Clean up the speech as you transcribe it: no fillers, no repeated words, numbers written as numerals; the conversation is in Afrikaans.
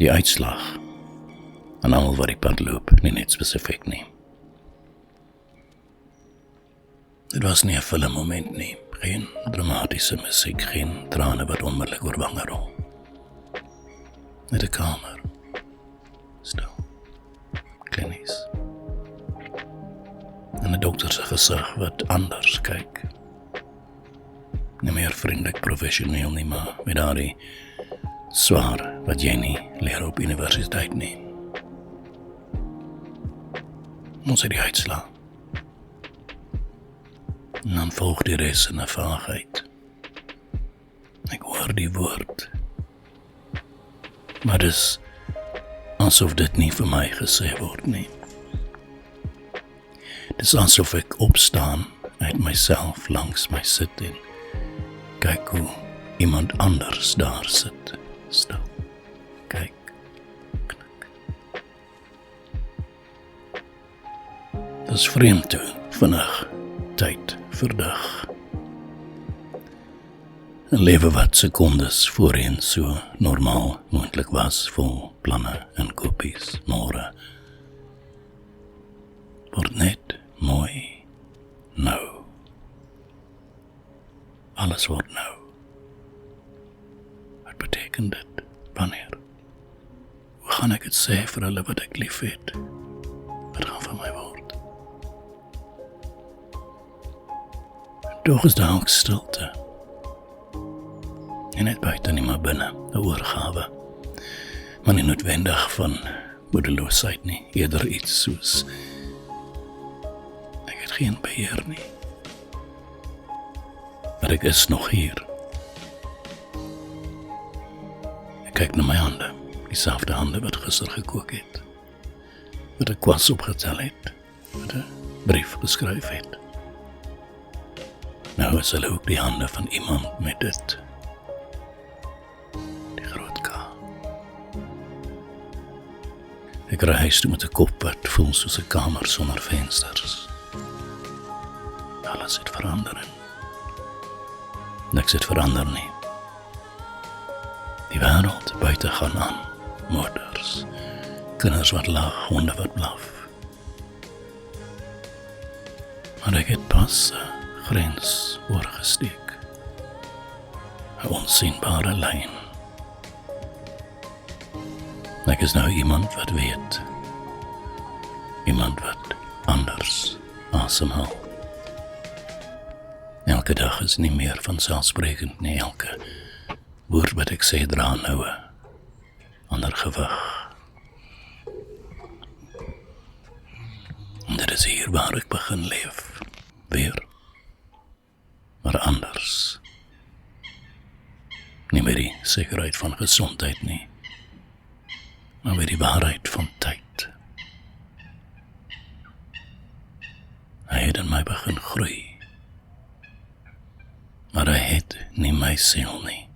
Die uitslag en al wat die pad loop, nie net spesifiek nie. Dit was nie 'n filmmoment nie, geen dramatiese musiek, geen trane wat onmiddellik oor wange rol. Net 'n kamer, stil, klinies. En 'n dokter se gesig wat anders kyk. Nie meer vriendelik professioneel nie, maar met daardie swaar wat jy nie leer op universiteit nie. Ons het die uitslag. En dan volg die res in 'n vaagheid. Ek hoor die woord. Maar dis asof dit nie vir my gesê word nie. Dis asof ek opstaan uit myself langs my sit en kyk hoe iemand anders daar sit, stil, kyk, knik. Dis vreemd toe, vinnig, tyd verdig. 'n Lewe wat sekondes voorheen so normaal moontlik was, vol planne en kopies, môre word net mooi nou. Alles word nou. Wat beteken dit? Wanneer? Hoe gaan ek dit sê vir hulle wat ek lief het? Wat gaan van my word? Doch is daar ook stilte. En net buiten nie maar binne, 'n oorgawe. Maar nie noodwendig van moedeloosheid nie, eerder iets soos ek het geen beheer nie. Maar ek is nog hier. Ek kyk na my hande, dieselfde hande wat gister gekook het, wat ek kwas opgetel het, wat 'n brief geskryf het. Nou is hulle ook die hande van iemand met dit. Die groot K. Ek ry huis toe met 'n kop wat voel soos 'n kamer sonder vensters. Alles het verander en niks het verander nie. Die wêreld buite gaan aan. Motors, kinders wat lag, honde wat blaf. Maar ek het pas 'n grens oorgesteek. 'n Onsigbare lyn. Ek is nou iemand wat weet. Iemand wat anders asemhaal. Elke dag is nie meer vanselfsprekend nie. Elke woord wat ek sê dra nou 'n ander gewig. En dit is hier waar ek begin leef. Weer. Maar anders. Nie meer die sekerheid van gesondheid nie. Maar weer die waarheid van tyd. Hy het in my begin groei. Maar hy het nie my siel nie.